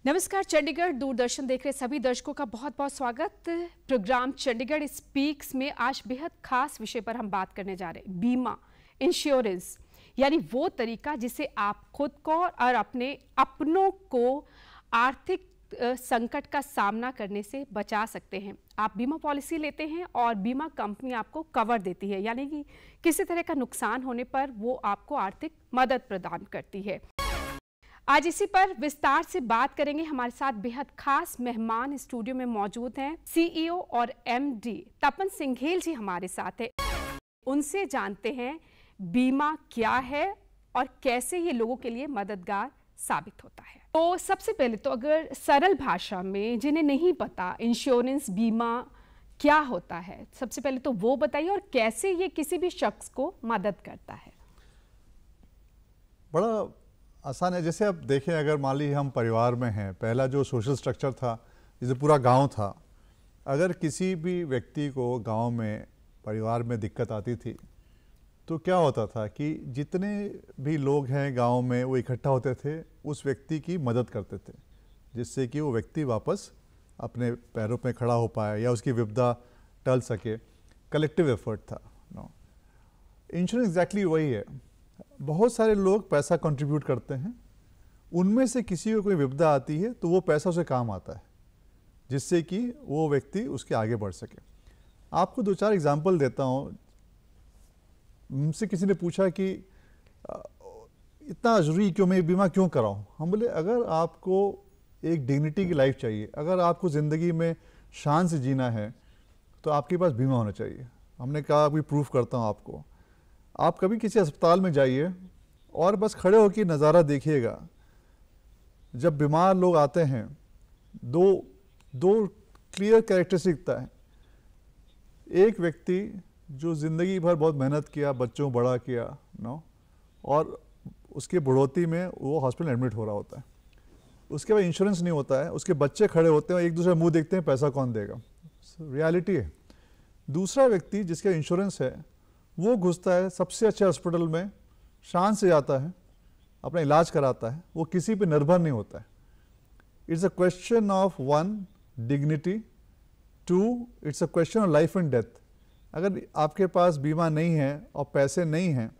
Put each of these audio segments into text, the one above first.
नमस्कार, चंडीगढ़ दूरदर्शन देख रहे सभी दर्शकों का बहुत बहुत स्वागत। प्रोग्राम चंडीगढ़ स्पीक्स में आज बेहद खास विषय पर हम बात करने जा रहे हैं, बीमा, इंश्योरेंस, यानी वो तरीका जिससे आप खुद को और अपने अपनों को आर्थिक संकट का सामना करने से बचा सकते हैं। आप बीमा पॉलिसी लेते हैं और बीमा कंपनी आपको कवर देती है, यानी कि किसी तरह का नुकसान होने पर वो आपको आर्थिक मदद प्रदान करती है। आज इसी पर विस्तार से बात करेंगे। हमारे साथ बेहद खास मेहमान स्टूडियो में मौजूद हैं। सीईओ और एमडी तपन सिंघेल जी हमारे साथ हैं। उनसे जानते हैं बीमा क्या है और कैसे ये लोगों के लिए मददगार साबित होता है। तो सबसे पहले तो अगर सरल भाषा में जिन्हें नहीं पता इंश्योरेंस बीमा क्या होता है, सबसे पहले तो वो बताइए और कैसे ये किसी भी शख्स को मदद करता है। बड़ा आसान है। जैसे आप देखें, अगर मान लीजिए हम परिवार में हैं, पहला जो सोशल स्ट्रक्चर था, जैसे पूरा गांव था, अगर किसी भी व्यक्ति को गांव में परिवार में दिक्कत आती थी तो क्या होता था कि जितने भी लोग हैं गांव में वो इकट्ठा होते थे, उस व्यक्ति की मदद करते थे, जिससे कि वो व्यक्ति वापस अपने पैरों पे खड़ा हो पाए या उसकी विपदा टल सके। कलेक्टिव एफर्ट था। इंश्योरेंस एग्जैक्टली वही है। बहुत सारे लोग पैसा कंट्रीब्यूट करते हैं, उनमें से किसी को कोई विपदा आती है तो वो पैसा उसे काम आता है, जिससे कि वो व्यक्ति उसके आगे बढ़ सके। आपको दो चार एग्जांपल देता हूँ। मुझसे किसी ने पूछा कि इतना ज़रूरी क्यों, मैं बीमा क्यों कराऊँ? हम बोले, अगर आपको एक डिग्निटी की लाइफ चाहिए, अगर आपको ज़िंदगी में शान से जीना है तो आपके पास बीमा होना चाहिए। हमने कहा अभी प्रूफ करता हूँ आपको। आप कभी किसी अस्पताल में जाइए और बस खड़े होकर नज़ारा देखिएगा। जब बीमार लोग आते हैं, दो क्लियर कैरेक्टरिस्टिक दिखता है। एक व्यक्ति जो ज़िंदगी भर बहुत मेहनत किया, बच्चों को बड़ा किया और उसके बुढ़ोती में वो हॉस्पिटल एडमिट हो रहा होता है, उसके बाद इंश्योरेंस नहीं होता है, उसके बच्चे खड़े होते हैं, एक दूसरे मुंह देखते हैं, पैसा कौन देगा। रियलिटी है। दूसरा व्यक्ति जिसका इंश्योरेंस है वो घुसता है सबसे अच्छे हॉस्पिटल में, शान से जाता है, अपना इलाज कराता है, वो किसी पे निर्भर नहीं होता है। It's a question of one dignity, too it's a question of life and death. अगर आपके पास बीमा नहीं है और पैसे नहीं हैं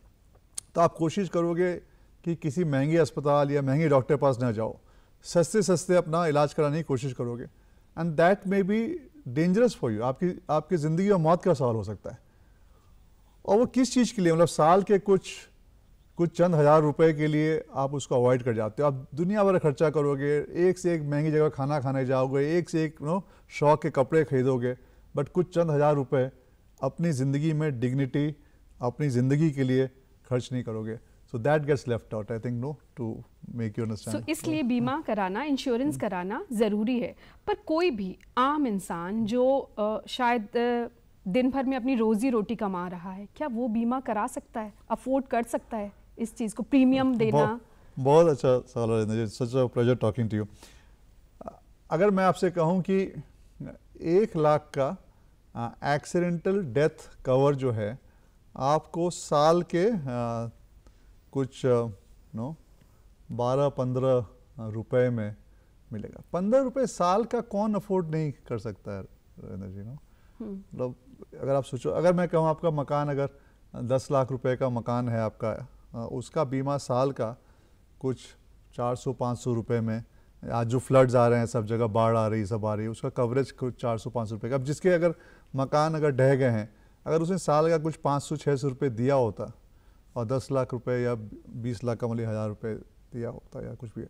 तो आप कोशिश करोगे कि किसी महंगे अस्पताल या महंगे डॉक्टर के पास ना जाओ, सस्ते अपना इलाज कराने की कोशिश करोगे, and that may be dangerous for you. आपकी ज़िंदगी और मौत का सवाल हो सकता है। और वो किस चीज़ के लिए, मतलब साल के कुछ चंद हज़ार रुपए के लिए आप उसको अवॉइड कर जाते हो। आप दुनिया भर खर्चा करोगे, एक से एक महंगी जगह खाना खाने जाओगे, एक से एक शौक के कपड़े खरीदोगे, बट कुछ चंद हज़ार रुपए अपनी ज़िंदगी में डिग्निटी, अपनी ज़िंदगी के लिए खर्च नहीं करोगे। So that gets left out, I think, to make you understand. So इसलिए बीमा कराना, इंश्योरेंस कराना ज़रूरी है। पर कोई भी आम इंसान जो शायद दिन भर में अपनी रोजी रोटी कमा रहा है, क्या वो बीमा करा सकता है, अफोर्ड कर सकता है इस चीज़ को, प्रीमियम देना? बहुत अच्छा सवाल है। Such a pleasure talking to you. अगर मैं आपसे कहूँ कि 1 लाख का एक्सीडेंटल डेथ कवर जो है आपको साल के कुछ 12-15 रुपए में मिलेगा। 15 रुपए साल का कौन अफोर्ड नहीं कर सकता है रविंद्र जी? मतलब अगर आप सोचो, अगर मैं कहूँ आपका मकान अगर 10 लाख रुपए का मकान है आपका, उसका बीमा साल का कुछ 400-500 रुपए में, आज जो फ्लड्स आ रहे हैं, सब जगह बाढ़ आ रही, सब आ रही है, उसका कवरेज कुछ 400-500 रुपए का। अब जिसके अगर मकान अगर ढह गए हैं, अगर उसने साल का कुछ 500-600 रुपये दिया होता और 10 लाख रुपए या 20 लाख का, मतलब 1000 रुपये दिया होता या कुछ भी,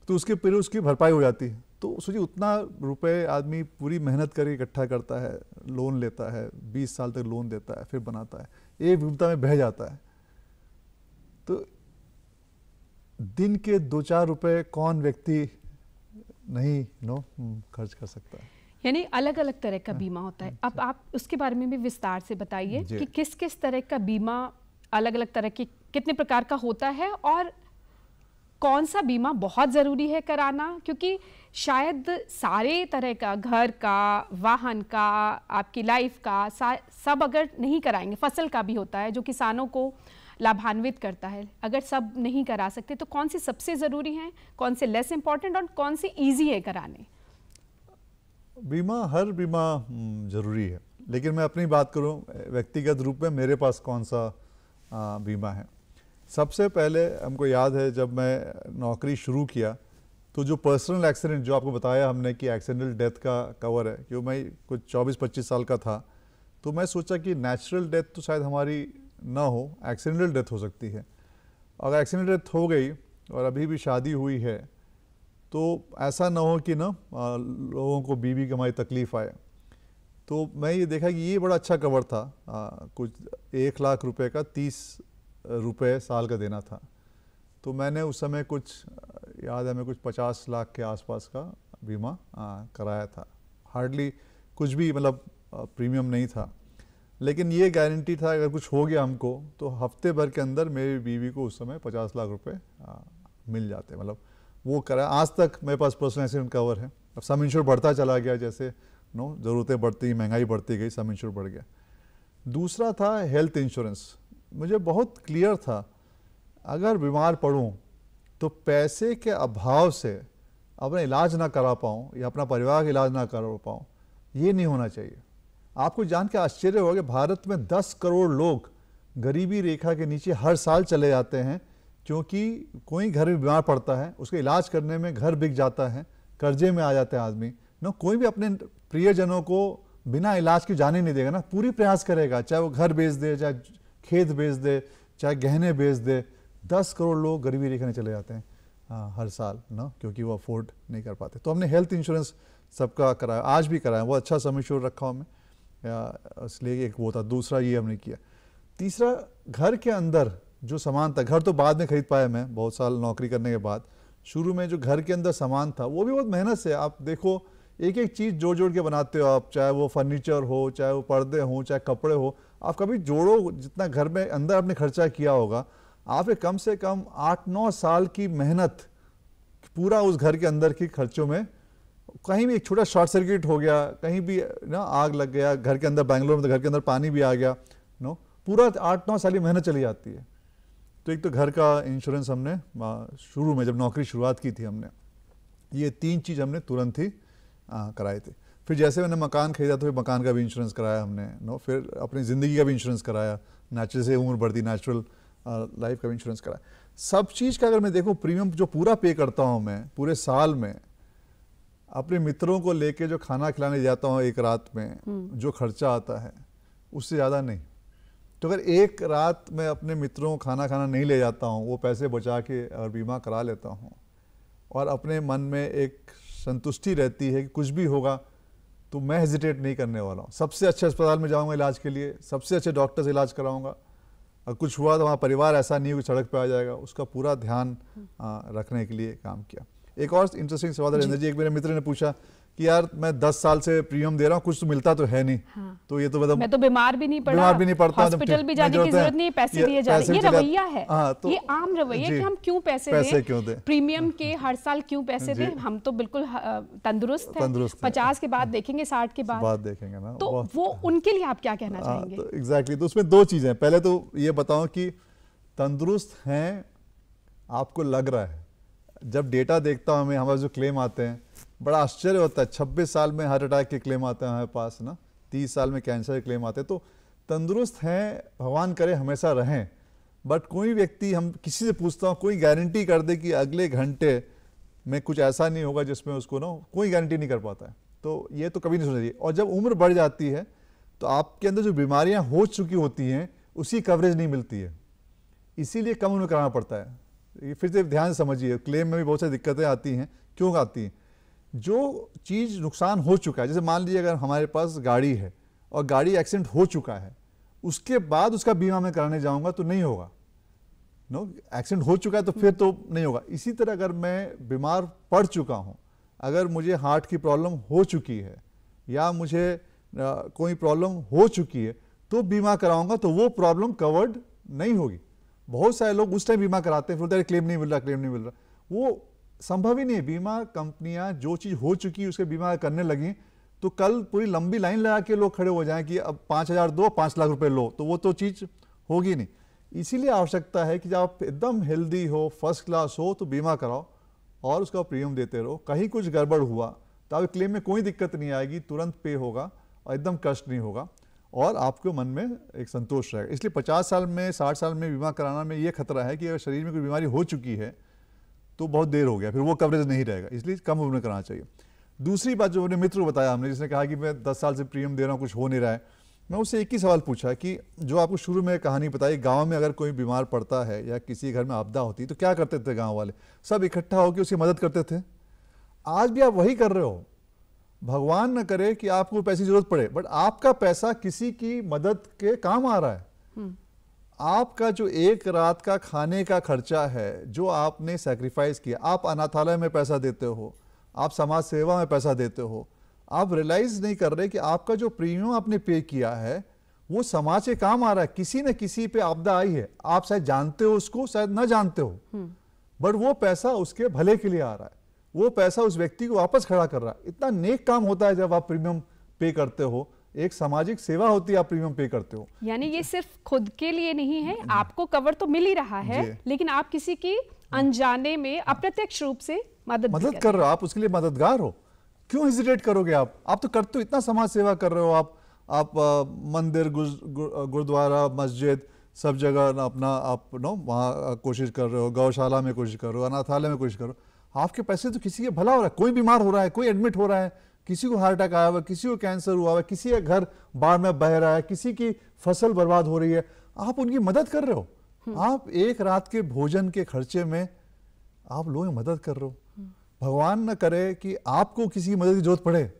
तो उसके फिर उसकी भरपाई हो जाती। तो सोचिए, उतना रुपए आदमी पूरी मेहनत करके इकट्ठा करता है, लोन लेता है, 20 साल तक लोन देता है, फिर बनाता है, एक विपदा में बह जाता है। तो दिन के 2-4 रुपए कौन व्यक्ति नहीं खर्च कर सकता है? यानी अलग अलग तरह का बीमा होता है। अब आप उसके बारे में भी विस्तार से बताइए कि किस किस तरह का बीमा, अलग अलग तरह के कितने प्रकार का होता है और कौन सा बीमा बहुत ज़रूरी है कराना, क्योंकि शायद सारे तरह का, घर का, वाहन का, आपकी लाइफ का, सब अगर नहीं कराएंगे, फसल का भी होता है जो किसानों को लाभान्वित करता है? अगर सब नहीं करा सकते तो कौन सी सबसे ज़रूरी हैं, कौन से लेस इंपॉर्टेंट और कौन से ईजी है कराने? बीमा, हर बीमा ज़रूरी है, लेकिन मैं अपनी बात करूं व्यक्तिगत रूप में मेरे पास कौन सा बीमा है। सबसे पहले हमको याद है जब मैं नौकरी शुरू किया तो जो पर्सनल एक्सीडेंट जो आपको बताया हमने कि एक्सीडेंटल डेथ का कवर है, क्यों मैं कुछ 24-25 साल का था तो मैं सोचा कि नेचुरल डेथ तो शायद हमारी ना हो, एक्सीडेंटल डेथ हो सकती है। अगर एक्सीडेंटल डेथ हो गई और अभी भी शादी हुई है तो ऐसा ना हो कि ना लोगों को बीवी की हमारी तकलीफ़ आए। तो मैं ये देखा कि ये बड़ा अच्छा कवर था, कुछ 1 लाख रुपए का 30 रुपए साल का देना था। तो मैंने उस समय कुछ याद है मैं कुछ 50 लाख के आसपास का बीमा कराया था। हार्डली कुछ भी मतलब प्रीमियम नहीं था, लेकिन ये गारंटी था अगर कुछ हो गया हमको तो हफ्ते भर के अंदर मेरी बीवी को उस समय 50 लाख रुपए मिल जाते। मतलब वो करा। आज तक मेरे पास पर्सनल एक्सीडेंट कवर है। अब सम इंश्योर बढ़ता चला गया, जैसे ज़रूरतें बढ़ती, महंगाई बढ़ती गई, सम इंश्योर बढ़ गया। दूसरा था हेल्थ इंश्योरेंस। मुझे बहुत क्लियर था अगर बीमार पड़ूं तो पैसे के अभाव से अपना इलाज ना करा पाऊँ या अपना परिवार का इलाज ना करा पाऊँ, ये नहीं होना चाहिए। आपको जान के आश्चर्य होगा कि भारत में 10 करोड़ लोग गरीबी रेखा के नीचे हर साल चले जाते हैं, क्योंकि कोई घर में बीमार पड़ता है, उसके इलाज करने में घर बिक जाता है, कर्जे में आ जाते हैं आदमी। कोई भी अपने प्रियजनों को बिना इलाज के जाने नहीं देगा ना, पूरी प्रयास करेगा, चाहे वो घर बेच दे, चाहे खेत बेच दे, चाहे गहने बेच दे। 10 करोड़ लोग गरीबी रेखा में चले जाते हैं हर साल क्योंकि वो अफोर्ड नहीं कर पाते। तो हमने हेल्थ इंश्योरेंस सबका कराया, आज भी कराया, वो अच्छा सम इंश्योर रखा हूँ मैं, इसलिए एक वो था। दूसरा ये हमने किया। तीसरा, घर के अंदर जो सामान था, घर तो बाद में खरीद पाया मैं बहुत साल नौकरी करने के बाद। शुरू में जो घर के अंदर सामान था वो भी बहुत मेहनत से, आप देखो एक एक चीज़ जोड़ जोड़ के बनाते हो आप, चाहे वो फर्नीचर हो, चाहे वो पर्दे हों, चाहे कपड़े हो, आप कभी जोड़ो जितना घर में अंदर आपने खर्चा किया होगा, आपने कम से कम 8-9 साल की मेहनत पूरा उस घर के अंदर की खर्चों में। कहीं भी एक छोटा शॉर्ट सर्किट हो गया, कहीं भी आग लग गया घर के अंदर, बैंगलोर में तो घर के अंदर पानी भी आ गया, पूरा 8-9 साल की मेहनत चली जाती है। तो एक तो घर का इंश्योरेंस हमने शुरू में जब नौकरी शुरुआत की थी हमने, ये 3 चीज़ हमने तुरंत ही कराए थे। फिर जैसे मैंने मकान खरीदा तो फिर मकान का भी इंश्योरेंस कराया हमने, फिर अपनी ज़िंदगी का भी इंश्योरेंस कराया, नेचुरल से उम्र बढ़ती, नेचुरल लाइफ का भी इंश्योरेंस कराया। सब चीज़ का अगर मैं देखूँ प्रीमियम जो पूरा पे करता हूँ मैं पूरे साल में, अपने मित्रों को लेके जो खाना खिलाने जाता हूँ एक रात में, जो खर्चा आता है उससे ज़्यादा नहीं। तो अगर एक रात में अपने मित्रों को खाना नहीं ले जाता हूँ, वो पैसे बचा के और बीमा करा लेता हूँ, और अपने मन में एक संतुष्टि रहती है कि कुछ भी होगा तो मैं हेजिटेट नहीं करने वाला हूँ। सबसे अच्छे अस्पताल में जाऊँगा इलाज के लिए, सबसे अच्छे डॉक्टर से इलाज कराऊँगा। और कुछ हुआ तो हमारा परिवार ऐसा नहीं हो कि सड़क पे आ जाएगा, उसका पूरा ध्यान रखने के लिए काम किया। एक और इंटरेस्टिंग सवाल है जी, एक मेरे मित्र ने पूछा कि यार मैं 10 साल से प्रीमियम दे रहा हूँ, कुछ तो मिलता तो है नहीं। तो ये तो मतलब मैं तो बीमार भी नहीं पड़ता, हॉस्पिटल भी जाने की जरूरत नहीं, पैसे दिए जा रहे हैं। ये रवैया है, ये आम रवैया कि हम क्यों पैसे दें, प्रीमियम के हर साल क्यों पैसे दें। हम तो बिल्कुल तंदुरुस्त हैं, 50 के बाद देखेंगे, 60 के बाद देखेंगे ना। तो वो उनके लिए आप क्या कहना चाहेंगे? एग्जैक्टली, तो उसमें 2 चीजें। पहले तो ये बताओ कि तंदुरुस्त हैं आपको लग रहा है, जब डेटा देखता हूँ मैं, हमारे जो क्लेम आते हैं बड़ा आश्चर्य होता है। 26 साल में हार्ट अटैक के क्लेम आते हैं हमारे पास 30 साल में कैंसर के क्लेम आते हैं। तो तंदुरुस्त हैं, भगवान करे हमेशा रहें। बट कोई व्यक्ति, हम किसी से पूछता हूँ, कोई गारंटी कर दे कि अगले घंटे में कुछ ऐसा नहीं होगा जिसमें उसको कोई गारंटी नहीं कर पाता है। तो ये तो कभी नहीं सोचना चाहिए। और जब उम्र बढ़ जाती है तो आपके अंदर जो बीमारियाँ हो चुकी होती हैं उसकी कवरेज नहीं मिलती है, इसीलिए कम उम्र कराना पड़ता है। ये फिर से ध्यान से समझिए, क्लेम में भी बहुत सारी दिक्कतें आती हैं। क्यों आती हैं? जो चीज़ नुकसान हो चुका है, जैसे मान लीजिए अगर हमारे पास गाड़ी है और गाड़ी एक्सीडेंट हो चुका है, उसके बाद उसका बीमा मैं कराने जाऊंगा तो नहीं होगा। एक्सीडेंट हो चुका है तो फिर तो नहीं होगा। इसी तरह अगर मैं बीमार पड़ चुका हूं, अगर मुझे हार्ट की प्रॉब्लम हो चुकी है या मुझे कोई प्रॉब्लम हो चुकी है तो बीमा कराऊंगा, तो वो प्रॉब्लम कवर्ड नहीं होगी। बहुत सारे लोग उस टाइम बीमा कराते हैं, फिर क्लेम नहीं मिल रहा। वो संभव ही नहीं है। बीमा कंपनियां जो चीज़ हो चुकी है उसके बीमा करने लगी तो कल पूरी लंबी लाइन लगा के लोग खड़े हो जाएं कि अब 5,000 दो, 5 लाख रुपए लो, तो वो तो चीज़ होगी नहीं। इसीलिए आवश्यकता है कि जब आप एकदम हेल्दी हो, फर्स्ट क्लास हो, तो बीमा कराओ और उसका प्रीमियम देते रहो। कहीं कुछ गड़बड़ हुआ तो आपके क्लेम में कोई दिक्कत नहीं आएगी, तुरंत पे होगा और एकदम कष्ट नहीं होगा और आपके मन में एक संतोष रहेगा। इसलिए 50 साल में 60 साल में बीमा कराना में ये खतरा है कि अगर शरीर में कोई बीमारी हो चुकी है तो बहुत देर हो गया, फिर वो कवरेज नहीं रहेगा, इसलिए कम उम्र में कराना चाहिए। दूसरी बात जो अपने मित्र को बताया हमने, जिसने कहा कि मैं 10 साल से प्रीमियम दे रहा हूँ, कुछ हो नहीं रहा है, मैं उससे एक ही सवाल पूछा कि जो आपको शुरू में कहानी बताई, गांव में अगर कोई बीमार पड़ता है या किसी घर में आपदा होती तो क्या करते थे गांव वाले? सब इकट्ठा होकर उसकी मदद करते थे। आज भी आप वही कर रहे हो। भगवान न करे कि आपको पैसे की जरूरत पड़े, बट आपका पैसा किसी की मदद के काम आ रहा है। आपका जो एक रात का खाने का खर्चा है जो आपने सैक्रिफाइस किया, आप अनाथालय में पैसा देते हो, आप समाज सेवा में पैसा देते हो, आप रियलाइज नहीं कर रहे कि आपका जो प्रीमियम आपने पे किया है वो समाज के काम आ रहा है। किसी न किसी पे आपदा आई है, आप शायद जानते हो उसको, शायद न जानते हो, बट वो पैसा उसके भले के लिए आ रहा है, वो पैसा उस व्यक्ति को वापस खड़ा कर रहा है। इतना नेक काम होता है जब आप प्रीमियम पे करते हो, एक सामाजिक सेवा होती है, आप प्रीमियम पे करते हो। यानी ये सिर्फ खुद के लिए नहीं है, आपको कवर तो मिल ही रहा है, लेकिन आप किसी की अनजाने में अप्रत्यक्ष रूप से मदद कर रहे हो, आप उसके लिए मददगार हो। क्यों हेजिटेट करोगे? आप तो करते हो, इतना समाज सेवा कर रहे हो। आप मंदिर, गुरुद्वारा, मस्जिद, सब जगह अपना आप वहाँ कोशिश कर रहे हो, गौशाला में कोशिश कर रहे हो, अनाथालय में कोशिश कर रहे हो। आपके पैसे तो किसी के भला हो रहा है। कोई बीमार हो रहा है, कोई एडमिट हो रहा है, किसी को हार्ट अटैक आया हुआ है, किसी को कैंसर हुआ है, किसी का घर बाढ़ में बह रहा है, किसी की फसल बर्बाद हो रही है, आप उनकी मदद कर रहे हो। आप एक रात के भोजन के खर्चे में आप लोगों की मदद कर रहे हो। भगवान न करे कि आपको किसी की मदद की जरूरत पड़े,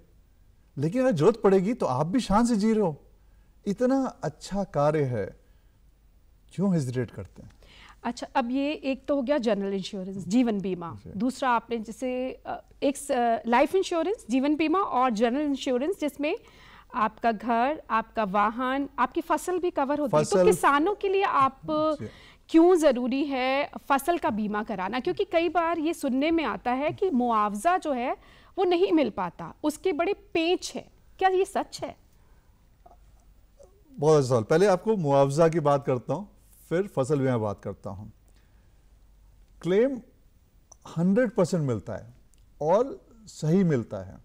लेकिन अगर जरूरत पड़ेगी तो आप भी शान से जी रहे हो। इतना अच्छा कार्य है, क्यों हेजिटेट करते हैं? अच्छा, अब ये एक तो हो गया जनरल इंश्योरेंस, जीवन बीमा। दूसरा आपने जैसे एक लाइफ इंश्योरेंस, जीवन बीमा और जनरल इंश्योरेंस, जिसमें आपका घर, आपका वाहन, आपकी फसल भी कवर होती है। तो किसानों के लिए आप क्यों ज़रूरी है फसल का बीमा कराना? क्योंकि कई बार ये सुनने में आता है कि मुआवजा जो है वो नहीं मिल पाता, उसके बड़े पेच है। क्या ये सच है? बहुत अच्छा सवाल। पहले आपको मुआवजा की बात करता हूँ, फिर फसल बीमा बात करता हूँ। क्लेम 100% मिलता है और सही मिलता है।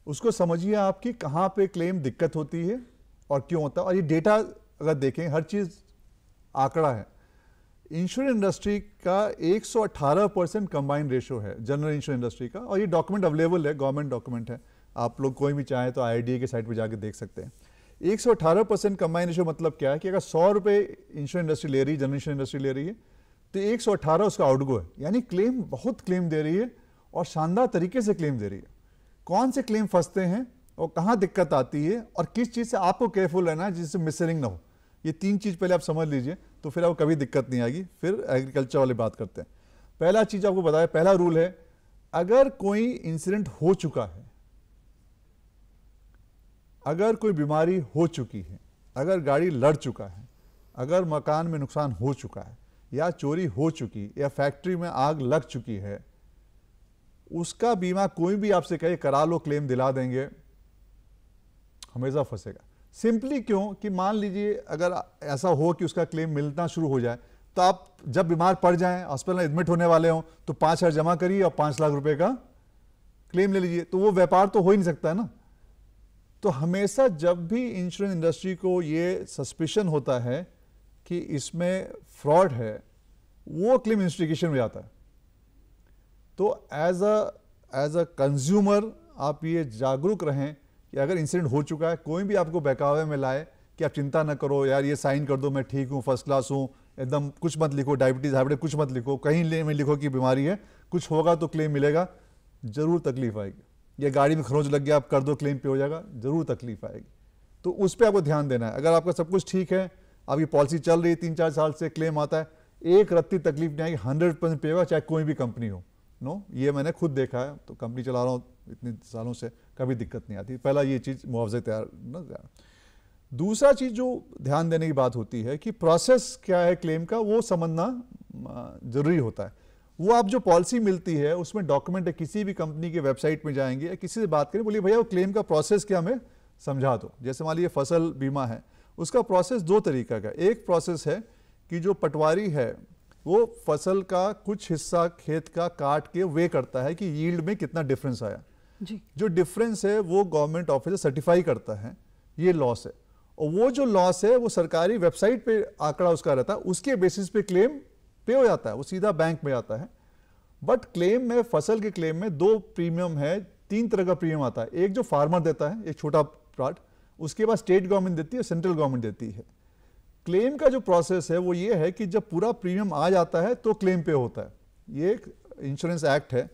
उसको समझिए आपकी कहाँ पे क्लेम दिक्कत होती है और क्यों होता है। और ये डेटा अगर देखें, हर चीज़ आंकड़ा है। इंश्योरेंस इंडस्ट्री का 118% कंबाइंड रेशो है जनरल इंश्योरेंस इंडस्ट्री का, और ये डॉक्यूमेंट अवेलेबल है, गवर्नमेंट डॉक्यूमेंट है। आप लोग कोई भी चाहे तो IRDAI के साइट पे जाके देख सकते हैं। 118% कंबाइंड रेशो मतलब क्या है कि अगर 100 रुपये इंश्योरेंस इंडस्ट्री ले रही है, जनरल इंश्योरेंस इंडस्ट्री ले रही है, तो 118 उसका आउटगो है। यानी क्लेम बहुत क्लेम दे रही है और शानदार तरीके से क्लेम दे रही है। कौन से क्लेम फंसते हैं और कहाँ दिक्कत आती है और किस चीज़ से आपको केयरफुल रहना है जिससे मिसलिंग ना हो, ये 3 चीज़ पहले आप समझ लीजिए, तो फिर आपको कभी दिक्कत नहीं आएगी। फिर एग्रीकल्चर वाली बात करते हैं। पहला चीज़ आपको बताया, पहला रूल है, अगर कोई इंसिडेंट हो चुका है, अगर कोई बीमारी हो चुकी है, अगर गाड़ी लड़ चुका है, अगर मकान में नुकसान हो चुका है, या चोरी हो चुकी, या फैक्ट्री में आग लग चुकी है, उसका बीमा कोई भी आपसे कहे करा लो, क्लेम दिला देंगे, हमेशा फंसेगा। सिंपली क्यों कि मान लीजिए अगर ऐसा हो कि उसका क्लेम मिलना शुरू हो जाए, तो आप जब बीमार पड़ जाएं, हॉस्पिटल में एडमिट होने वाले हों, तो 5,000 जमा करिए और 5 लाख रुपए का क्लेम ले लीजिए। तो वो व्यापार तो हो ही नहीं सकता है ना। तो हमेशा जब भी इंश्योरेंस इंडस्ट्री को ये सस्पिशन होता है कि इसमें फ्रॉड है, वो क्लेम इन्वेस्टिगेशन में जाता है। तो एज अ कंज्यूमर आप ये जागरूक रहें कि अगर इंसिडेंट हो चुका है, कोई भी आपको बहकावे में लाए कि आप चिंता न करो यार, ये साइन कर दो, मैं ठीक हूँ, फर्स्ट क्लास हूँ, एकदम कुछ मत लिखो, डायबिटीज हाइपरटेंशन कुछ मत लिखो, कहीं में लिखो कि बीमारी है, कुछ होगा तो क्लेम मिलेगा, जरूर तकलीफ आएगी। या गाड़ी में खरोंच लग गया, आप कर दो, क्लेम पे हो जाएगा, जरूर तकलीफ आएगी। तो उस पर आपको ध्यान देना है। अगर आपका सब कुछ ठीक है, आपकी पॉलिसी चल रही है, 3-4 साल से क्लेम आता है, एक रत्ती तकलीफ नहीं आएगी, 100% पे होगा, चाहे कोई भी कंपनी हो। नो, ये मैंने खुद देखा है, तो कंपनी चला रहा हूँ इतने सालों से, कभी दिक्कत नहीं आती। पहला ये चीज़ मुआवजे तैयार न। दूसरा चीज़ जो ध्यान देने की बात होती है कि प्रोसेस क्या है क्लेम का, वो समझना जरूरी होता है। वो आप जो पॉलिसी मिलती है उसमें डॉक्यूमेंट है, किसी भी कंपनी के वेबसाइट में जाएंगे या किसी से बात करें, बोलिए भैया वो क्लेम का प्रोसेस क्या हमें समझा दो। जैसे मान लीजिए फसल बीमा है, उसका प्रोसेस 2 तरीका का। एक प्रोसेस है कि जो पटवारी है वो फसल का कुछ हिस्सा खेत का काट के वे करता है कि यील्ड में कितना डिफरेंस आया जी। जो डिफरेंस है वो गवर्नमेंट ऑफिसर सर्टिफाई करता है, ये लॉस है। और वो जो लॉस है वो सरकारी वेबसाइट पे आंकड़ा उसका रहता है, उसके बेसिस पे क्लेम पे हो जाता है, वो सीधा बैंक में आता है। बट क्लेम में, फसल के क्लेम में 2 प्रीमियम है, 3 तरह का प्रीमियम आता है। एक जो फार्मर देता है, एक छोटा पार्ट, उसके बाद स्टेट गवर्नमेंट देती है, सेंट्रल गवर्नमेंट देती है। क्लेम का जो प्रोसेस है वो ये है कि जब पूरा प्रीमियम आ जाता है तो क्लेम पे होता है। ये एक इंश्योरेंस एक्ट है,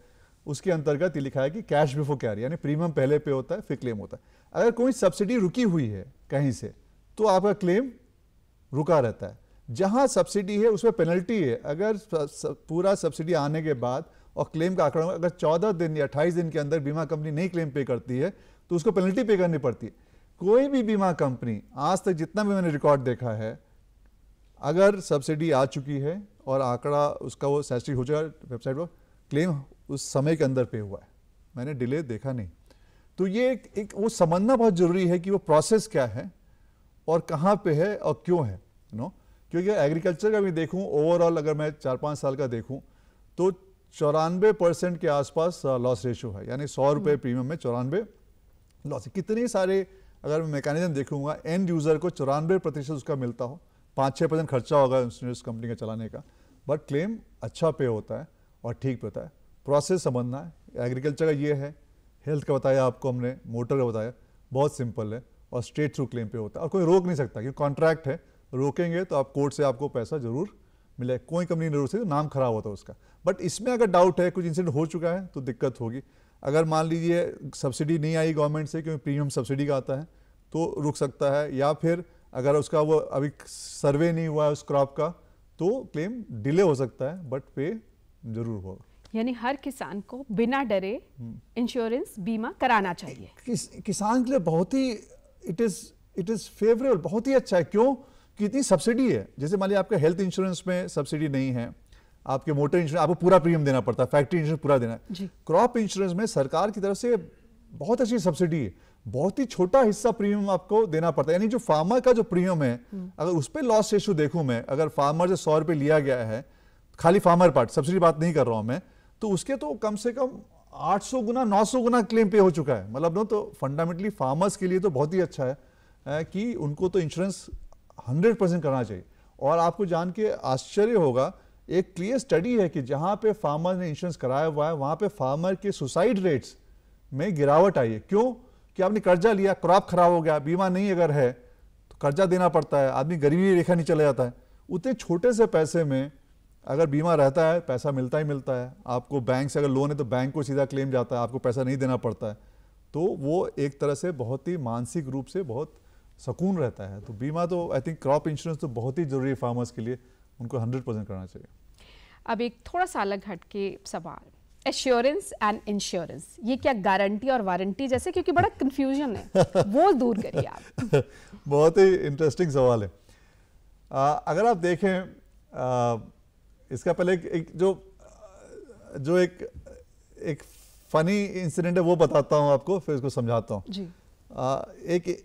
उसके अंतर्गत ये लिखा है कि कैश बिफोर कैरी, यानी प्रीमियम पहले पे होता है फिर क्लेम होता है। अगर कोई सब्सिडी रुकी हुई है कहीं से तो आपका क्लेम रुका रहता है। जहां सब्सिडी है उसमें पेनल्टी है। अगर पूरा सब्सिडी आने के बाद और क्लेम का आंकड़ा अगर 14 दिन या 28 दिन के अंदर बीमा कंपनी नहीं क्लेम पे करती है तो उसको पेनल्टी पे करनी पड़ती है। कोई भी बीमा कंपनी आज तक जितना भी मैंने रिकॉर्ड देखा है, अगर सब्सिडी आ चुकी है और आंकड़ा उसका वो सैचुरेट हो जाएगा वेबसाइट पर, क्लेम उस समय के अंदर पे हुआ है, मैंने डिले देखा नहीं। तो ये एक वो समझना बहुत जरूरी है कि वो प्रोसेस क्या है और कहाँ पे है और क्यों है, नो। क्योंकि एग्रीकल्चर का भी देखूं, ओवरऑल अगर मैं 4-5 साल का देखूं तो 94% के आसपास लॉस रेशियो है, यानी 100 रुपये प्रीमियम में 94 लॉस। कितने सारे अगर मैं मैकेनिज्म देखूंगा, एंड यूजर को 94% उसका मिलता हो, 5-6% खर्चा होगा इंश्योरेंस कंपनी का चलाने का, बट क्लेम अच्छा पे होता है और ठीक पे होता है। प्रोसेस समझना है। एग्रीकल्चर का ये है, हेल्थ का बताया आपको हमने, मोटर का बताया, बहुत सिंपल है और स्ट्रेट थ्रू क्लेम पे होता है और कोई रोक नहीं सकता, क्योंकि कॉन्ट्रैक्ट है। रोकेंगे तो आप कोर्ट से आपको पैसा जरूर मिले, कोई कंपनी नहीं रोक सकती, नाम खराब होता है उसका। बट इसमें अगर डाउट है, कुछ इंसिडेंट हो चुका है तो दिक्कत होगी। अगर मान लीजिए सब्सिडी नहीं आई गवर्नमेंट से, क्योंकि प्रीमियम सब्सिडी का आता है, तो रुक सकता है। या फिर अगर उसका वो अभी सर्वे नहीं हुआ है उस क्रॉप का तो क्लेम डिले हो सकता है, बट पे जरूर होगा। यानी हर किसान को बिना डरे इंश्योरेंस बीमा कराना चाहिए। किसान के लिए बहुत ही इट इज फेवरेबल, बहुत ही अच्छा है। क्यों? कि इतनी सब्सिडी है। जैसे मान लीजिए आपका हेल्थ इंश्योरेंस में सब्सिडी नहीं है, आपके मोटर इंश्योरेंस आपको पूरा प्रीमियम देना पड़ता है, फैक्ट्री इंश्योरेंस पूरा देना है। क्रॉप इंश्योरेंस में सरकार की तरफ से बहुत अच्छी सब्सिडी है, बहुत ही छोटा हिस्सा प्रीमियम आपको देना पड़ता है। यानी जो फार्मर का जो प्रीमियम है, अगर उस पर लॉस रेशियो देखूं मैं, अगर फार्मर से 100 रुपये लिया गया है, खाली फार्मर पार्ट, सब्सिडी बात नहीं कर रहा हूं मैं, तो उसके तो कम से कम 800 गुना 900 गुना क्लेम पे हो चुका है। मतलब नो, तो फंडामेंटली फार्मर्स के लिए तो बहुत ही अच्छा है कि उनको तो इंश्योरेंस 100% करना चाहिए। और आपको जान के आश्चर्य होगा, एक क्लियर स्टडी है कि जहां पे फार्मर ने इंश्योरेंस कराया हुआ है वहां पे फार्मर के सुसाइड रेट्स में गिरावट आई है। क्यों? कि आपने कर्जा लिया, क्रॉप खराब हो गया, बीमा नहीं अगर है तो कर्जा देना पड़ता है, आदमी गरीबी रेखा नहीं चला जाता है। उतने छोटे से पैसे में अगर बीमा रहता है, पैसा मिलता ही मिलता है। आपको बैंक से अगर लोन है तो बैंक को सीधा क्लेम जाता है, आपको पैसा नहीं देना पड़ता है। तो वो एक तरह से बहुत ही मानसिक रूप से बहुत सुकून रहता है। तो बीमा तो आई थिंक क्रॉप इंश्योरेंस तो बहुत ही जरूरी है फार्मर्स के लिए, उनको 100% करना चाहिए। अब एक थोड़ा सा अलग हटके सवाल, एश्योरेंस एंड इंश्योरेंस, ये क्या गारंटी और वारंटी जैसे, क्योंकि बड़ा कंफ्यूजन है, वो दूर करिए आप। बहुत ही इंटरेस्टिंग सवाल है। अगर आप देखें, इसका पहले एक फनी इंसिडेंट है वो बताता हूँ आपको, फिर इसको समझाता हूँ जी। एक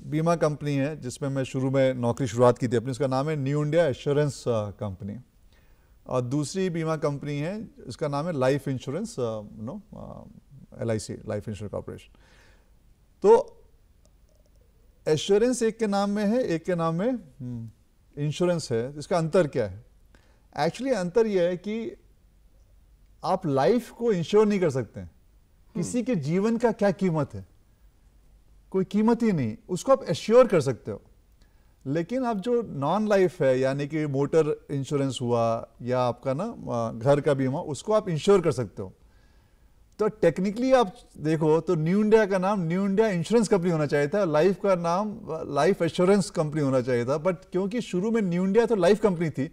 बीमा कंपनी है जिसमें मैं शुरू में नौकरी शुरुआत की थी अपनी, उसका नाम है न्यू इंडिया एश्योरेंस कंपनी। और दूसरी बीमा कंपनी है उसका नाम है life insurance LIC, life insurance corporation. तो एश्योरेंस एक के नाम में है, एक के नाम में इंश्योरेंस है। इसका अंतर क्या है? एक्चुअली अंतर यह है कि आप लाइफ को इंश्योर नहीं कर सकते। किसी के जीवन का क्या कीमत है? कोई कीमत ही नहीं, उसको आप एश्योर कर सकते हो। लेकिन आप जो नॉन लाइफ है, यानी कि मोटर इंश्योरेंस हुआ या आपका ना घर का बीमा, उसको आप इंश्योर कर सकते हो। तो टेक्निकली आप देखो तो न्यू इंडिया का नाम न्यू इंडिया इंश्योरेंस कंपनी होना चाहिए था, लाइफ का नाम लाइफ एश्योरेंस कंपनी होना चाहिए था। बट क्योंकि शुरू में न्यू इंडिया तो लाइफ कंपनी थी,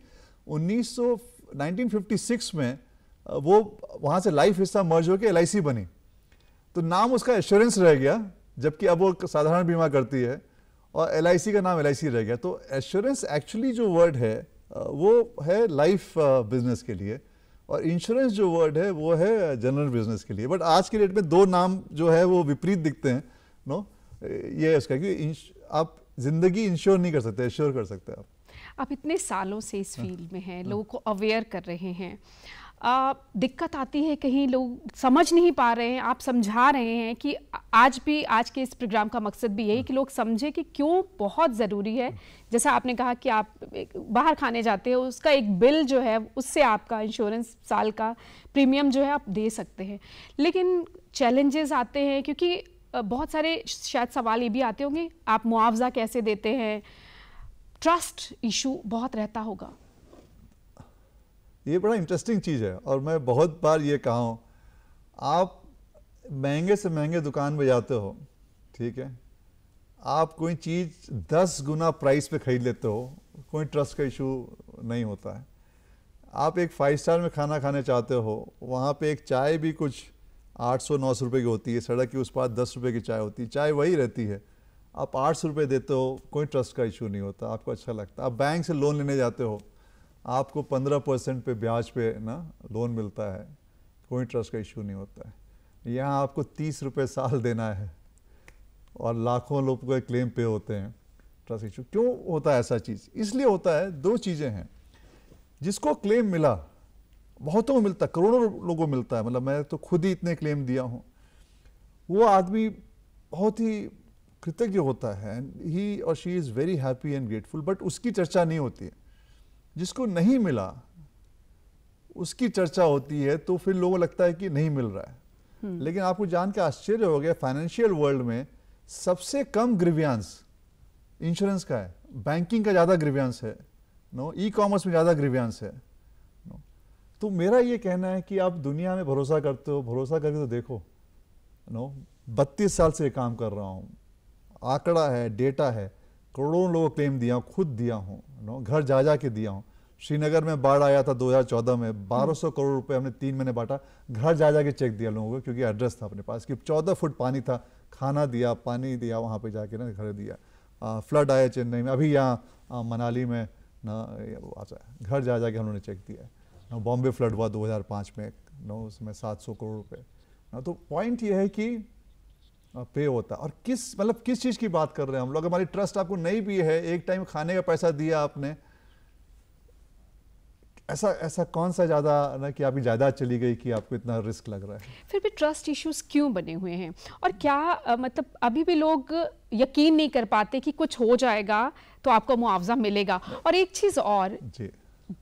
1956 में वो वहां से लाइफ हिस्सा मर्ज होकर LIC बनी, तो नाम उसका एश्योरेंस रह गया, जबकि अब वो साधारण बीमा करती है और LIC का नाम LIC रह गया। तो एश्योरेंस एक्चुअली जो वर्ड है वो है लाइफ बिजनेस के लिए, और इंश्योरेंस जो वर्ड है वो है जनरल बिजनेस के लिए। बट आज के डेट में दो नाम जो है वो विपरीत दिखते हैं। नो, ये है उसका कि आप जिंदगी इंश्योर नहीं कर सकते, एश्योर कर सकते हैं आप। आप इतने सालों से इस फील्ड में हैं, लोगों को अवेयर कर रहे हैं, दिक्कत आती है कहीं लोग समझ नहीं पा रहे हैं, आप समझा रहे हैं कि आज के इस प्रोग्राम का मकसद भी यही कि लोग समझे कि क्यों बहुत ज़रूरी है। जैसा आपने कहा कि आप बाहर खाने जाते हो, उसका एक बिल जो है उससे आपका इंश्योरेंस साल का प्रीमियम जो है आप दे सकते हैं। लेकिन चैलेंजेस आते हैं क्योंकि बहुत सारे शायद सवाल ये भी आते होंगे, आप मुआवजा कैसे देते हैं, ट्रस्ट इशू बहुत रहता होगा। ये बड़ा इंटरेस्टिंग चीज़ है और मैं बहुत बार ये कहा हूँ, आप महंगे से महंगे दुकान में जाते हो, ठीक है, आप कोई चीज़ 10 गुना प्राइस पे खरीद लेते हो, कोई ट्रस्ट का इशू नहीं होता है। आप एक 5 स्टार में खाना खाने चाहते हो, वहाँ पे एक चाय भी कुछ 800-900 रुपये की होती है, सड़क की उस पार 10 रुपये की चाय होती है, चाय वही रहती है, आप 800 रुपये देते हो, कोई ट्रस्ट का इशू नहीं होता, आपको अच्छा लगता है। आप बैंक से लोन लेने जाते हो, आपको 15% पे ब्याज पे ना लोन मिलता है, कोई ट्रस्ट का इशू नहीं होता है। यहाँ आपको 30 रुपये साल देना है और लाखों लोगों के क्लेम पे होते हैं। ट्रस्ट इशू क्यों होता है ऐसा चीज़? इसलिए होता है, दो चीज़ें हैं। जिसको क्लेम मिला, बहुतों को मिलता है, करोड़ों लोगों को मिलता है, मतलब मैं तो खुद ही इतने क्लेम दिया हूँ, वो आदमी बहुत ही कृतज्ञ होता है, ही और she is very happy and grateful, but उसकी चर्चा नहीं होती है। जिसको नहीं मिला उसकी चर्चा होती है, तो फिर लोगों को लगता है कि नहीं मिल रहा है। लेकिन आपको जान के आश्चर्य हो गया, फाइनेंशियल वर्ल्ड में सबसे कम ग्रीवियांस इंश्योरेंस का है, बैंकिंग का ज़्यादा ग्रीवियांस है, नो, ई कॉमर्स में ज़्यादा ग्रीवियांस है, नो। तो मेरा ये कहना है कि आप दुनिया में भरोसा करते हो, भरोसा करके तो देखो, नो। 32 साल से काम कर रहा हूँ, आंकड़ा है, डेटा है, करोड़ों लोगों को क्लेम दिया हूँ, खुद दिया हूँ, नो, घर जा जा के दिया हूँ। श्रीनगर में बाढ़ आया था 2014 में, 1200 करोड़ रुपए हमने 3 महीने बांटा, घर जा जा के चेक दिया लोगों को, क्योंकि एड्रेस था अपने पास कि 14 फुट पानी था, खाना दिया, पानी दिया, वहाँ पे जाके ना घर दिया। फ्लड आया चेन्नई में, अभी यहाँ मनाली में ना, घर जा जा के हम लोगों ने चेक दिया। बॉम्बे फ्लड हुआ 2005 में, नो, उसमें 700 करोड़ रुपये। तो पॉइंट ये है कि पे होता है। और किस चीज़ की बात कर रहे हैं हम लोग? हमारी ट्रस्ट आपको नहीं भी है, एक टाइम खाने का पैसा दिया आपने, ऐसा कौन सा ज़्यादा ना कि आपकी जायदाद चली गई कि आपको इतना रिस्क लग रहा है? फिर भी ट्रस्ट इश्यूज क्यों बने हुए हैं? और क्या मतलब अभी भी लोग यकीन नहीं कर पाते कि कुछ हो जाएगा तो आपको मुआवजा मिलेगा? और एक चीज़ और जी,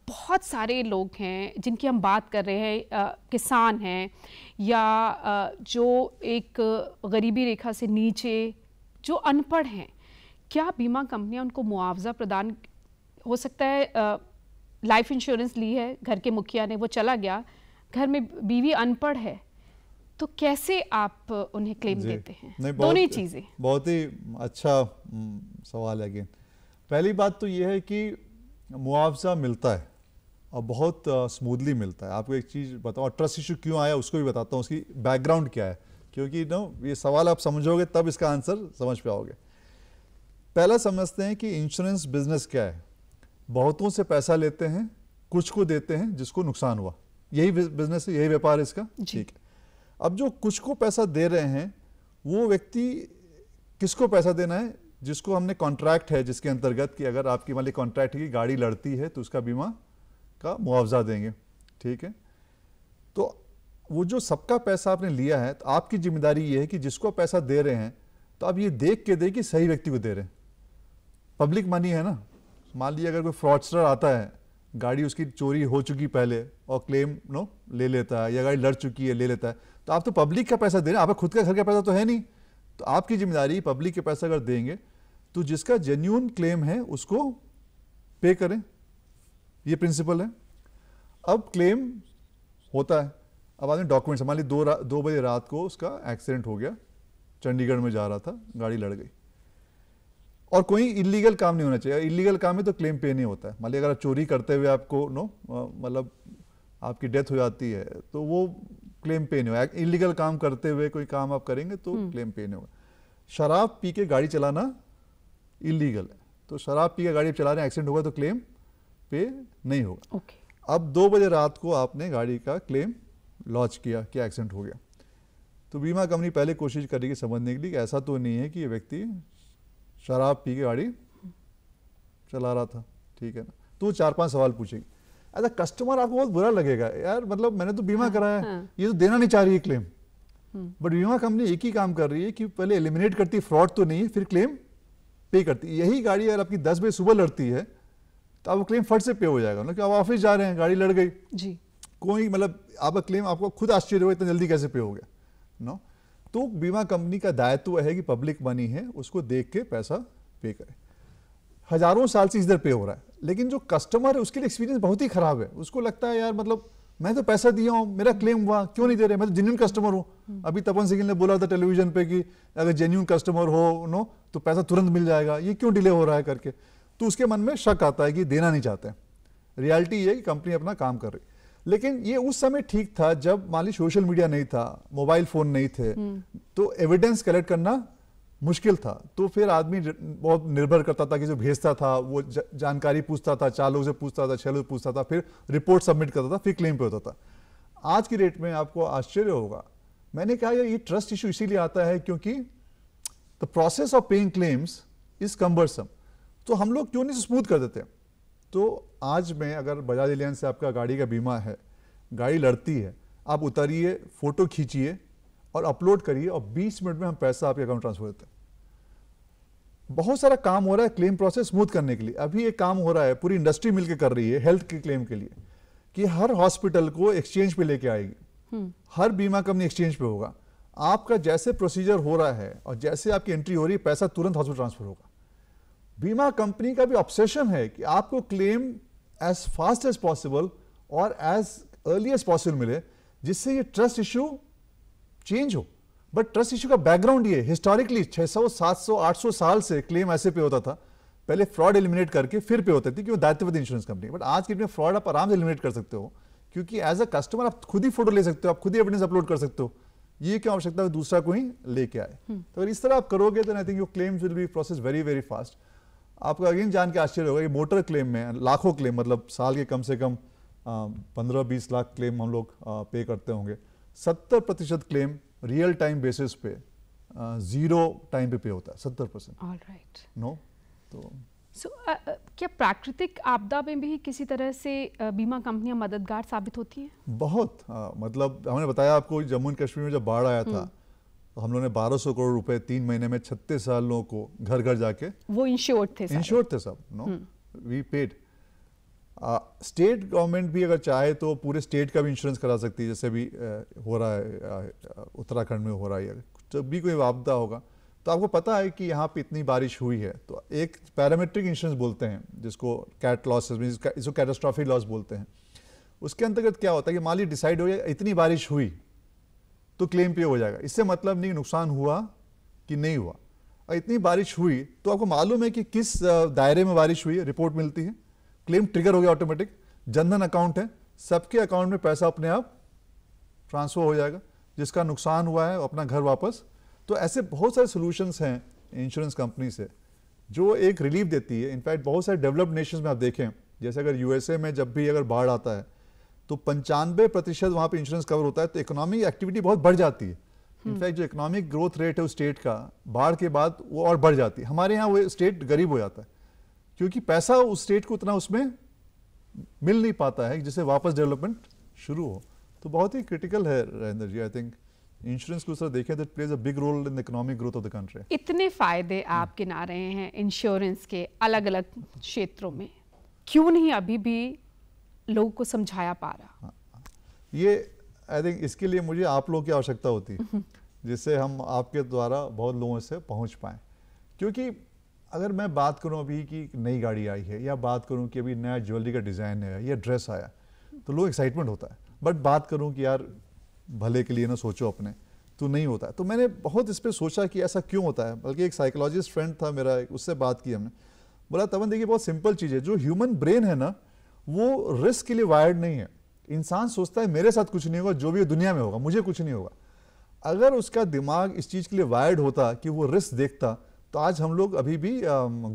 बहुत सारे लोग हैं जिनकी हम बात कर रहे हैं, किसान हैं या जो एक गरीबी रेखा से नीचे, जो अनपढ़ हैं, क्या बीमा कंपनियां उनको मुआवजा प्रदान, हो सकता है लाइफ इंश्योरेंस ली है घर के मुखिया ने, वो चला गया, घर में बीवी अनपढ़ है, तो कैसे आप उन्हें क्लेम देते हैं? दोनों ही चीज़ें। बहुत ही अच्छा सवाल है। अगेन, पहली बात तो ये है कि मुआवजा मिलता है और बहुत स्मूथली मिलता है। आपको एक चीज़ बताओ, और ट्रस्ट इशू क्यों आया उसको भी बताता हूँ, उसकी बैकग्राउंड क्या है, क्योंकि ये सवाल आप समझोगे तब इसका आंसर समझ पाओगे। पहला समझते हैं कि इंश्योरेंस बिजनेस क्या है। बहुतों से पैसा लेते हैं, कुछ को देते हैं जिसको नुकसान हुआ, यही बिजनेस है, यही व्यापार है इसका, ठीक है। अब जो कुछ को पैसा दे रहे हैं, वो व्यक्ति किसको पैसा देना है? जिसको हमने कॉन्ट्रैक्ट है, जिसके अंतर्गत कि अगर आपकी मान ली कॉन्ट्रैक्ट की गाड़ी लड़ती है तो उसका बीमा का मुआवजा देंगे, ठीक है। तो वो जो सबका पैसा आपने लिया है, तो आपकी जिम्मेदारी ये है कि जिसको पैसा दे रहे हैं तो आप ये देख के दें कि सही व्यक्ति को दे रहे हैं। पब्लिक मनी है ना, मान लीजिए अगर कोई फ्रॉडस्टर आता है, गाड़ी उसकी चोरी हो चुकी पहले और क्लेम ले लेता है, या गाड़ी लड़ चुकी है ले लेता है, तो आप तो पब्लिक का पैसा दे रहे हैं, आपका खुद का घर का पैसा तो है नहीं। तो आपकी जिम्मेदारी पब्लिक के पैसा अगर देंगे तो जिसका जेन्युइन क्लेम है उसको पे करें, ये प्रिंसिपल है। अब क्लेम होता है, अब आदमी डॉक्यूमेंट्स, मान ली 2 बजे रात को उसका एक्सीडेंट हो गया, चंडीगढ़ में जा रहा था, गाड़ी लड़ गई, और कोई इलीगल काम नहीं होना चाहिए। इलीगल काम में तो क्लेम पे नहीं होता है। मान लीजिए अगर चोरी करते हुए आपको मतलब आपकी डेथ हो जाती है तो वो क्लेम पे नहीं होगा। इलीगल काम करते हुए कोई काम आप करेंगे तो क्लेम पे नहीं होगा। शराब पी के गाड़ी चलाना इलीगल है, तो शराब पी के गाड़ी चला रहे हैं, एक्सीडेंट होगा तो क्लेम पे नहीं होगा। अब 2 बजे रात को आपने गाड़ी का क्लेम लॉन्च किया कि एक्सीडेंट हो गया, तो बीमा कंपनी पहले कोशिश करेगी समझने के लिए कि ऐसा तो नहीं है कि ये व्यक्ति शराब पी के गाड़ी चला रहा था, ठीक है ना, तो वो 4-5 सवाल पूछेगी। एज अ कस्टमर आपको बहुत बुरा लगेगा, यार मतलब मैंने तो बीमा कराया है, ये तो देना नहीं चाह रही है क्लेम। बट बीमा कंपनी एक ही काम कर रही है कि पहले एलिमिनेट करती है फ्रॉड तो नहीं, फिर क्लेम पे करती है। यही गाड़ी अगर आपकी 10 बजे सुबह लड़ती है तो आपको क्लेम फट से पे हो जाएगा ना, कि आप ऑफिस जा रहे हैं, गाड़ी लड़ गई जी, कोई मतलब आपका क्लेम आपको खुद आश्चर्य होगा इतना जल्दी कैसे पे हो गया नो। तो बीमा कंपनी का दायित्व है कि पब्लिक मनी है उसको देख के पैसा पे करे। हजारों साल से इधर पे हो रहा है, लेकिन जो कस्टमर है उसके लिए एक्सपीरियंस बहुत ही खराब है। उसको लगता है यार मतलब मैं तो पैसा दिया हूँ, मेरा क्लेम हुआ, क्यों नहीं दे रहे, मैं तो जेन्युइन कस्टमर हूँ। अभी तपन सिंह ने बोला था टेलीविजन पे कि अगर जेन्युइन कस्टमर हो नो तो पैसा तुरंत मिल जाएगा, ये क्यों डिले हो रहा है करके। तो उसके मन में शक आता है कि देना नहीं चाहते हैं। रियलिटी ये है कि कंपनी अपना काम कर रही। लेकिन ये उस समय ठीक था जब मान ली सोशल मीडिया नहीं था, मोबाइल फोन नहीं थे, तो एविडेंस कलेक्ट करना मुश्किल था। तो फिर आदमी बहुत निर्भर करता था कि जो भेजता था वो जानकारी पूछता था, 4 लोग से पूछता था, 6 लोग से पूछता था, फिर रिपोर्ट सबमिट करता था, फिर क्लेम पे होता था। आज की डेट में आपको आश्चर्य होगा, मैंने कहा यार ये ट्रस्ट इशू इसीलिए आता है क्योंकि the process of paying claims is cumbersome. तो हम लोग क्यों नहीं स्मूथ कर देते। तो आज में अगर बजाज एलियंस से आपका गाड़ी का बीमा है, गाड़ी लड़ती है, आप उतारिए, फोटो खींचिए और अपलोड करिए और 20 मिनट में हम पैसा आपके अकाउंट ट्रांसफर देते हैं। बहुत सारा काम हो रहा है क्लेम प्रोसेस स्मूथ करने के लिए। अभी एक काम हो रहा है, पूरी इंडस्ट्री मिलकर कर रही है हेल्थ के क्लेम के लिए, कि हर हॉस्पिटल को एक्सचेंज पे लेके आएगी, हर बीमा कंपनी एक्सचेंज पे होगा। आपका जैसे प्रोसीजर हो रहा है और जैसे आपकी एंट्री हो रही है, पैसा तुरंत हॉस्पिटल ट्रांसफर होगा। बीमा कंपनी का भी ऑब्सेशन है कि आपको claim as fast as possible और एज अर्ली एज पॉसिबल मिले, जिससे ये ट्रस्ट इश्यू चेंज हो। बट ट्रस्ट इश्यू का बैकग्राउंड ये हिस्टोरिकली 600, 700, 800 साल से क्लेम ऐसे पे होता था। पहले फ्रॉड एलिमिनेट करके फिर पे होती थी, क्योंकि दायित्वबद्ध इंश्योरेंस कंपनी। बट आज की डेट में फ्रॉड आप आराम से एलिमिनेट कर सकते हो, क्योंकि एज अ कस्टमर आप खुद ही फोटो ले सकते हो, आप खुद ही एविडेंस अपलोड कर सकते हो। ये क्या आवश्यकता है दूसरा कोई लेके आए। तो अगर इस तरह आप करोगे तो I think your claims will be process very very fast. आपको अगेन जान के आश्चर्य होगा कि मोटर क्लेम में लाखों क्लेम, मतलब साल के कम से कम 15-20 लाख क्लेम हम लोग पे करते होंगे। 70% क्लेम रियल टाइम बेसिस पे 0 टाइम पे होता है, 70%। ऑलराइट नो तो क्या प्राकृतिक आपदा में भी किसी तरह से बीमा कंपनियां मददगार साबित होती हैं? बहुत मतलब हमने बताया आपको जम्मू एंड कश्मीर में जब बाढ़ आया था तो हम लोगों ने 1200 करोड़ रुपए 3 महीने में 36 साल लोगों को घर घर जाके वो इंश्योर्ड थे सब no we paid. State government भी अगर चाहे तो पूरे स्टेट का भी इंश्योरेंस करा सकती है, जैसे भी हो रहा है उत्तराखंड में हो रहा है। जब भी कोई आपदा होगा तो आपको पता है कि यहाँ पे इतनी बारिश हुई है, तो एक पैरामेट्रिक इंश्योरेंस बोलते हैं जिसको कैट लॉसेस, इसको कैटास्ट्रॉफिक लॉस बोलते हैं। उसके अंतर्गत क्या होता है कि मान ली डिसाइड हो गया इतनी बारिश हुई तो क्लेम पे हो जाएगा। इससे मतलब नहीं नुकसान हुआ कि नहीं हुआ, और इतनी बारिश हुई तो आपको मालूम है कि किस दायरे में बारिश हुई है, रिपोर्ट मिलती है, क्लेम ट्रिगर हो गया ऑटोमेटिक। जनधन अकाउंट है, सबके अकाउंट में पैसा अपने आप ट्रांसफर हो जाएगा, जिसका नुकसान हुआ है अपना घर वापस। तो ऐसे बहुत सारे सोल्यूशंस हैं इंश्योरेंस कंपनी से जो एक रिलीफ देती है। इनफैक्ट बहुत सारे डेवलप्ड नेशंस में आप देखें, जैसे अगर यूएसए में जब भी अगर बाढ़ आता है तो 95% वहाँ पे इंश्योरेंस कवर होता है, तो इकोनॉमिक एक्टिविटी बहुत बढ़ जाती है। इनफैक्ट जो इकोनॉमिक ग्रोथ रेट है उस स्टेट का बाढ़ के बाद वो और बढ़ जाती है। हमारे यहाँ वो स्टेट गरीब हो जाता है क्योंकि पैसा उस स्टेट को उतना उसमें मिल नहीं पाता है जिससे वापस डेवलपमेंट शुरू हो। तो बहुत ही क्रिटिकल है Rajendra ji. I think insurance को देखें that plays a big role in the economic growth of the country. इतने फायदे आप गिना रहे हैं इंश्योरेंस के अलग अलग क्षेत्रों में, क्यों नहीं अभी भी लोगों को समझाया पा रहा? ये आई थिंक इसके लिए मुझे आप लोगों की आवश्यकता होती है जिससे हम आपके द्वारा बहुत लोगों से पहुंच पाएं। क्योंकि अगर मैं बात करूं अभी कि नई गाड़ी आई है, या बात करूं कि अभी नया ज्वेलरी का डिज़ाइन है या ड्रेस आया, तो लोग एक्साइटमेंट होता है। बट बात करूं कि यार भले के लिए ना सोचो अपने, तो नहीं होता है। तो मैंने बहुत इस पर सोचा कि ऐसा क्यों होता है। बल्कि एक साइकोलॉजिस्ट फ्रेंड था मेरा, उससे बात की हमने, बोला तवन देखिए बहुत सिंपल चीज़ है, जो ह्यूमन ब्रेन है ना वो रिस्क के लिए वायर्ड नहीं है। इंसान सोचता है मेरे साथ कुछ नहीं होगा, जो भी दुनिया में होगा मुझे कुछ नहीं होगा। अगर उसका दिमाग इस चीज़ के लिए वायर्ड होता कि वो रिस्क देखता, तो आज हम लोग अभी भी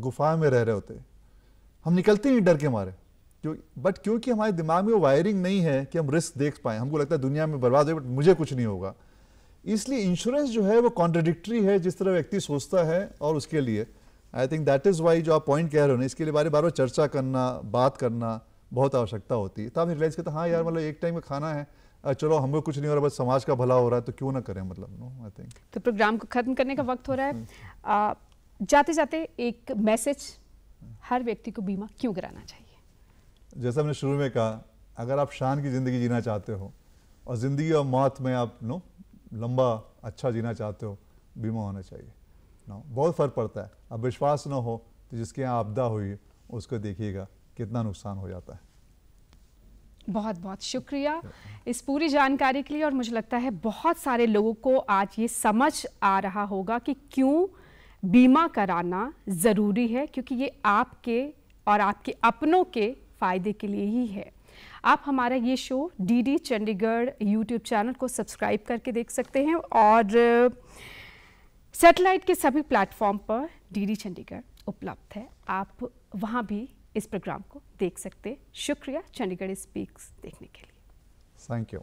गुफा में रह रहे होते, हम निकलते नहीं डर के मारे। बट क्योंकि हमारे दिमाग में वो वायरिंग नहीं है कि हम रिस्क देख पाए, हमको लगता है दुनिया में बर्बाद है बट मुझे कुछ नहीं होगा। इसलिए इंश्योरेंस जो है वो कॉन्ट्रडिक्टरी है जिस तरह व्यक्ति सोचता है और उसके लिए। I think that is why जो आप पॉइंट कह रहे हो ना, इसके लिए बार बार चर्चा करना, बात करना बहुत आवश्यकता होती है। तब आप रियलाइज करते हैं हाँ यार मतलब एक टाइम का खाना है, चलो हमको कुछ नहीं हो रहा, बस समाज का भला हो रहा है तो क्यों ना करें, मतलब नो आई थिंक। तो प्रोग्राम को खत्म करने का वक्त हो रहा है। जाते जाते एक मैसेज, हर व्यक्ति को बीमा क्यों कराना चाहिए? जैसा मैंने शुरू में कहा, अगर आप शान की ज़िंदगी जीना चाहते हो और ज़िंदगी और मौत में आप लंबा अच्छा जीना चाहते हो, बीमा होना चाहिए। बहुत फ़र्क पड़ता है। अब विश्वास ना हो तो जिसके यहाँ आपदा हुई उसको देखिएगा कितना नुकसान हो जाता है। बहुत बहुत शुक्रिया इस पूरी जानकारी के लिए। और मुझे लगता है बहुत सारे लोगों को आज ये समझ आ रहा होगा कि क्यों बीमा कराना ज़रूरी है, क्योंकि ये आपके और आपके अपनों के फ़ायदे के लिए ही है। आप हमारा ये show DD Chandigarh YouTube channel को सब्सक्राइब करके देख सकते हैं और सैटेलाइट के सभी प्लेटफॉर्म पर डीडी चंडीगढ़ उपलब्ध है। आप वहाँ भी इस प्रोग्राम को देख सकते हैं। शुक्रिया चंडीगढ़ स्पीक्स देखने के लिए। Thank you.